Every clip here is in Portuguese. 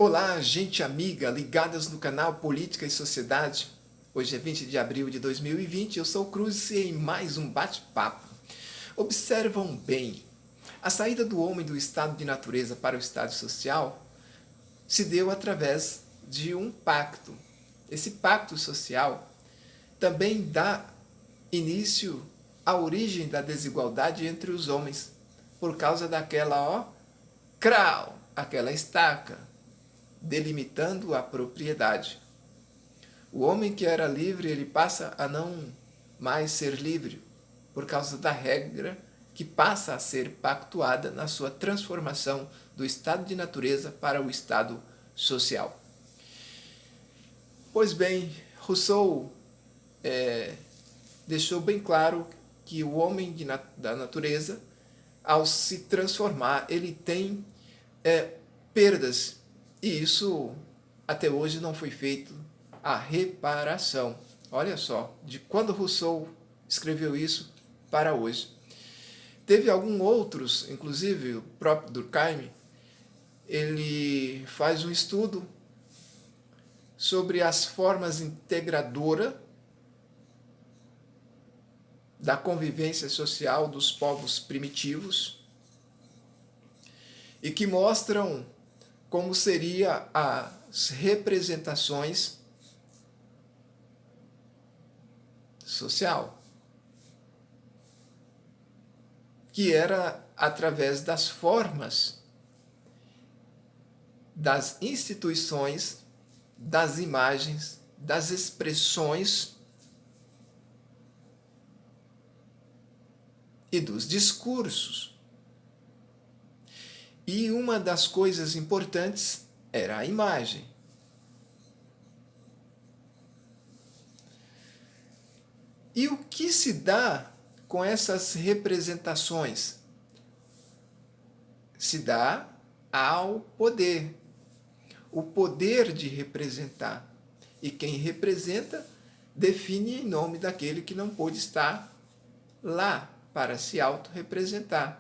Olá, gente amiga, ligadas no canal Política e Sociedade. Hoje é 20 de abril de 2020, eu sou o Cruz e em mais um bate-papo. Observam bem, a saída do homem do estado de natureza para o estado social se deu através de um pacto. Esse pacto social também dá início à origem da desigualdade entre os homens, por causa daquela, aquela estaca, delimitando a propriedade. O homem que era livre, ele passa a não mais ser livre, por causa da regra que passa a ser pactuada na sua transformação do estado de natureza para o estado social. Pois bem, Rousseau deixou bem claro que o homem da natureza, ao se transformar, ele tem perdas. E isso, até hoje, não foi feito a reparação. Olha só, de quando Rousseau escreveu isso para hoje. Teve alguns outros, inclusive o próprio Durkheim, ele faz um estudo sobre as formas integradoras da convivência social dos povos primitivos e que mostram como seriam as representações social, que era através das formas, das instituições, das imagens, das expressões e dos discursos. E uma das coisas importantes era a imagem. E o que se dá com essas representações? Se dá ao poder. O poder de representar. E quem representa define em nome daquele que não pôde estar lá para se autorrepresentar.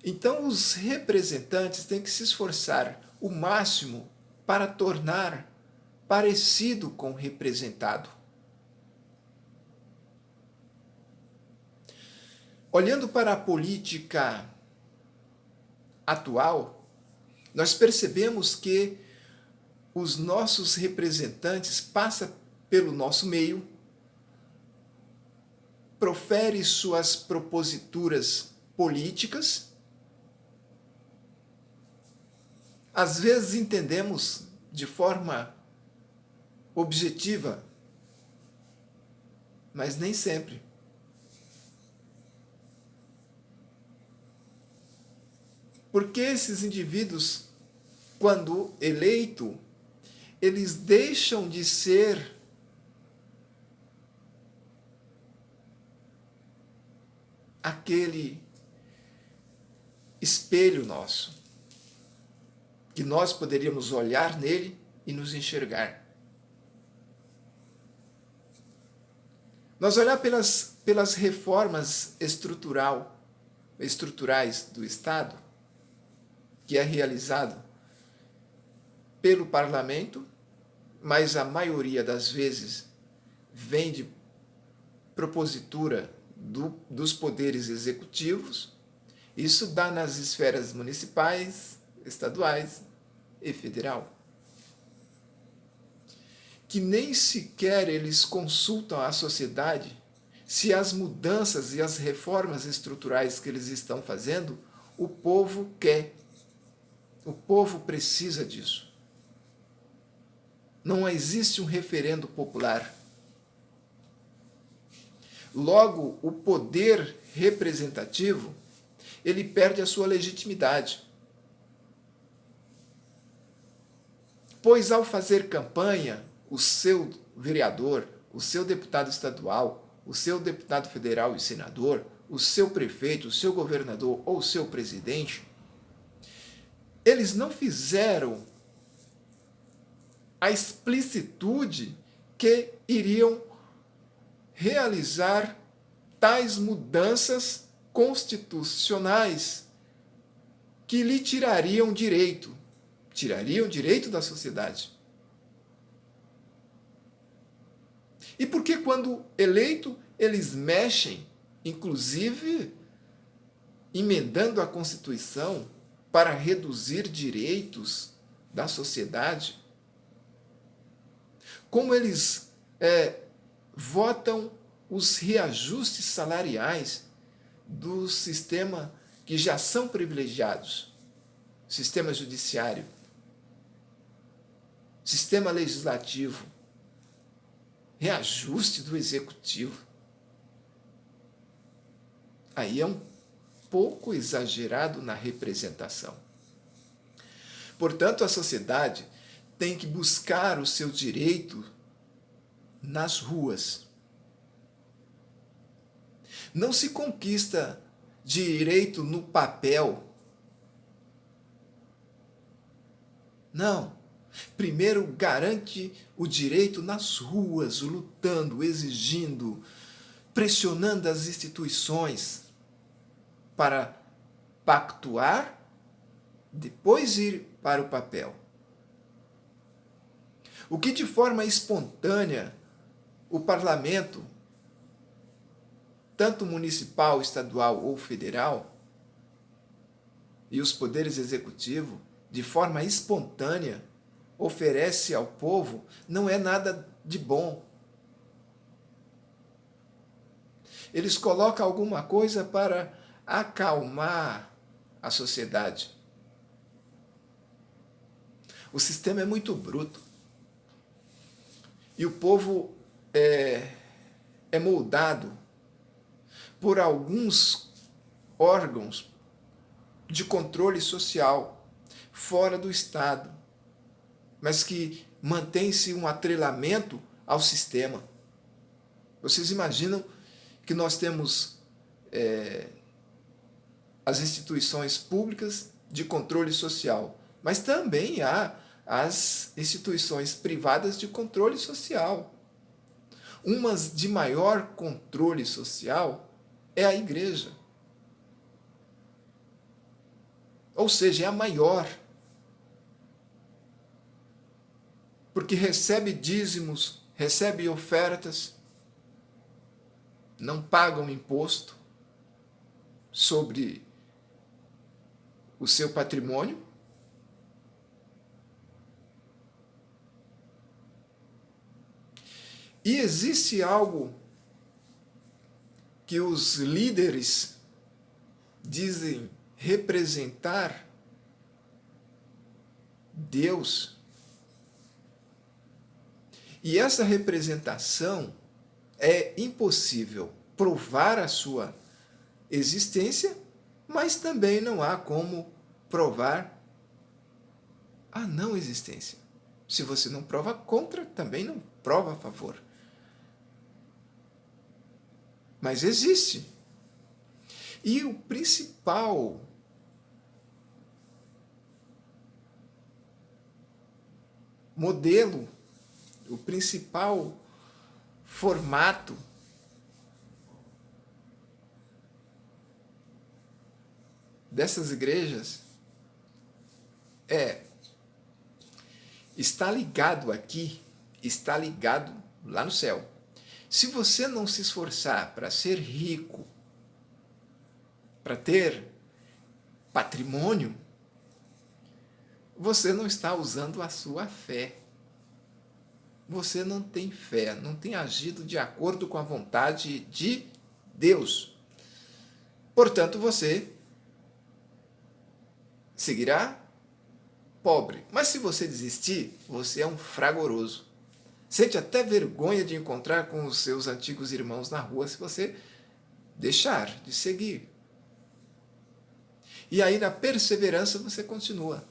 Então, os representantes têm que se esforçar o máximo para tornar parecido com o representado. Olhando para a política atual, nós percebemos que os nossos representantes passam pelo nosso meio, proferem suas proposituras políticas. Às vezes entendemos de forma objetiva, mas nem sempre. Porque esses indivíduos, quando eleitos, eles deixam de ser aquele espelho nosso, que nós poderíamos olhar nele e nos enxergar. Nós olhar pelas reformas estruturais do Estado, que é realizado pelo parlamento, mas a maioria das vezes vem de propositura dos poderes executivos. Isso dá nas esferas municipais, estaduais e federal, que nem sequer eles consultam a sociedade se as mudanças e as reformas estruturais que eles estão fazendo, o povo quer. O povo precisa disso. Não existe um referendo popular. Logo, o poder representativo, ele perde a sua legitimidade. Pois ao fazer campanha, o seu vereador, o seu deputado estadual, o seu deputado federal e senador, o seu prefeito, o seu governador ou o seu presidente, eles não fizeram a explicitude que iriam realizar tais mudanças constitucionais que lhe tirariam direito, Tirariam direito da sociedade. E por que, quando eleito, eles mexem, inclusive emendando a Constituição para reduzir direitos da sociedade? Como eles votam os reajustes salariais do sistema que já são privilegiados, sistema judiciário, sistema legislativo, reajuste do executivo. Aí é um pouco exagerado na representação. Portanto, a sociedade tem que buscar o seu direito nas ruas. Não se conquista direito no papel. Não. Primeiro garante o direito nas ruas, lutando, exigindo, pressionando as instituições para pactuar, depois ir para o papel. O que de forma espontânea o parlamento, tanto municipal, estadual ou federal, e os poderes executivos, de forma espontânea, oferece ao povo, não é nada de bom. Eles colocam alguma coisa para acalmar a sociedade. O sistema é muito bruto. E o povo é moldado por alguns órgãos de controle social fora do Estado, mas que mantém-se um atrelamento ao sistema. Vocês imaginam que nós temos as instituições públicas de controle social, mas também há as instituições privadas de controle social. Umas de maior controle social é a igreja. Ou seja, é a maior. Porque recebe dízimos, recebe ofertas, não pagam imposto sobre o seu patrimônio. E existe algo que os líderes dizem representar Deus. E essa representação é impossível provar a sua existência, mas também não há como provar a não existência. Se você não prova contra, também não prova a favor. Mas existe. E o principal modelo, o principal formato dessas igrejas está ligado aqui, está ligado lá no céu. Se você não se esforçar para ser rico, para ter patrimônio, você não está usando a sua fé. Você não tem fé, não tem agido de acordo com a vontade de Deus. Portanto, você seguirá pobre. Mas se você desistir, você é um fragoroso. Sente até vergonha de encontrar com os seus antigos irmãos na rua se você deixar de seguir. E aí, na perseverança, você continua.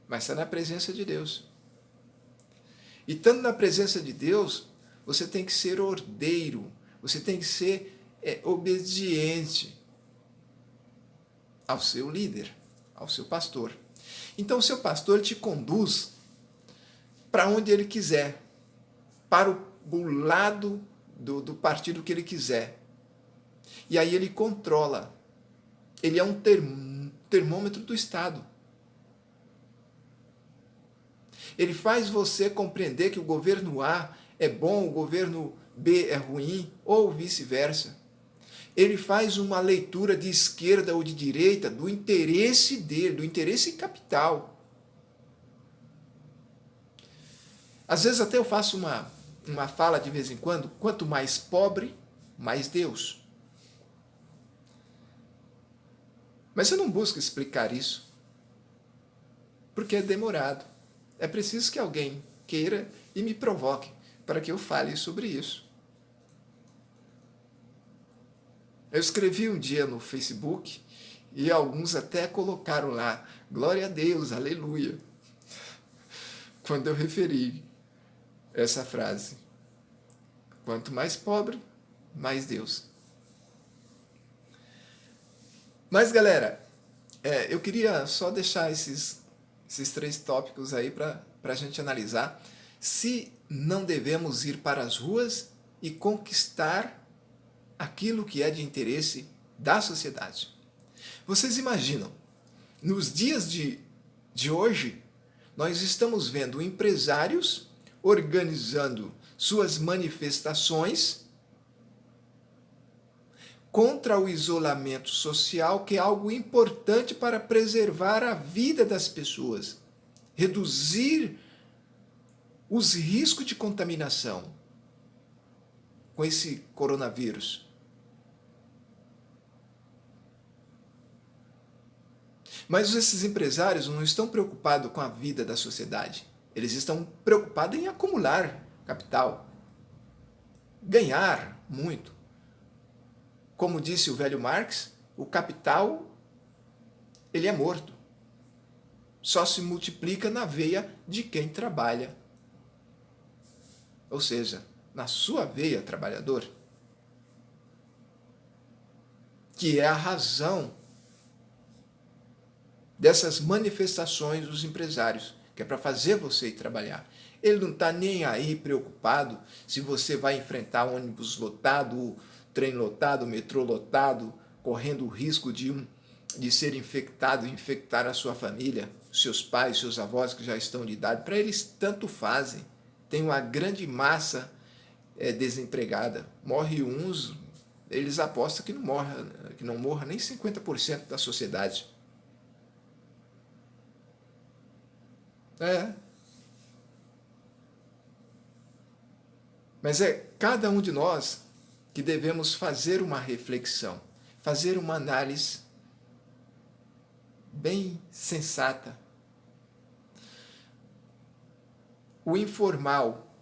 Mas está na presença de Deus. E estando na presença de Deus, você tem que ser ordeiro, você tem que ser obediente ao seu líder, ao seu pastor. Então, o seu pastor te conduz para onde ele quiser, para o lado do partido que ele quiser. E aí ele controla. Ele é um termômetro do Estado. Ele faz você compreender que o governo A é bom, o governo B é ruim, ou vice-versa. Ele faz uma leitura de esquerda ou de direita do interesse dele, do interesse capital. Às vezes até eu faço uma fala de vez em quando, quanto mais pobre, mais Deus. Mas eu não busco explicar isso, porque é demorado. É preciso que alguém queira e me provoque para que eu fale sobre isso. Eu escrevi um dia no Facebook e alguns até colocaram lá, glória a Deus, aleluia, quando eu referi essa frase. Quanto mais pobre, mais Deus. Mas, galera, eu queria só deixar esses 3 tópicos aí para a gente analisar se não devemos ir para as ruas e conquistar aquilo que é de interesse da sociedade. Vocês imaginam, nos dias de hoje, nós estamos vendo empresários organizando suas manifestações contra o isolamento social, que é algo importante para preservar a vida das pessoas, reduzir os riscos de contaminação com esse coronavírus. Mas esses empresários não estão preocupados com a vida da sociedade. Eles estão preocupados em acumular capital, ganhar muito. Como disse o velho Marx, o capital, ele é morto. Só se multiplica na veia de quem trabalha. Ou seja, na sua veia, trabalhador. Que é a razão dessas manifestações dos empresários, que é para fazer você ir trabalhar. Ele não está nem aí preocupado se você vai enfrentar ônibus lotado, trem lotado, metrô lotado, correndo o risco de ser infectado e infectar a sua família, seus pais, seus avós que já estão de idade. Para eles, tanto fazem. Tem uma grande massa desempregada. Morre uns, eles apostam que não morra nem 50% da sociedade. Mas é cada um de nós que devemos fazer uma reflexão, fazer uma análise bem sensata. O informal,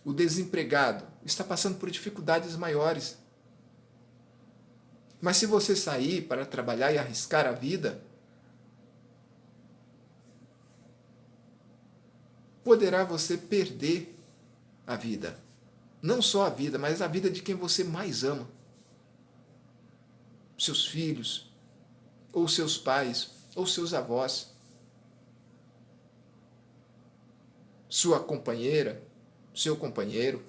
o desempregado, está passando por dificuldades maiores. Mas se você sair para trabalhar e arriscar a vida, poderá você perder a vida. Não só a vida, mas a vida de quem você mais ama. Seus filhos, ou seus pais, ou seus avós. Sua companheira, seu companheiro.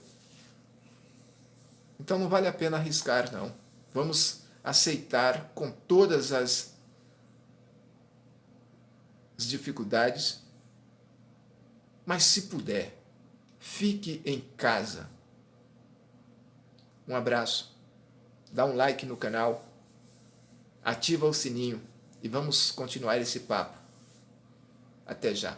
Então não vale a pena arriscar, não. Vamos aceitar com todas as dificuldades, mas se puder, fique em casa. Um abraço, dá um like no canal, ativa o sininho e vamos continuar esse papo. Até já.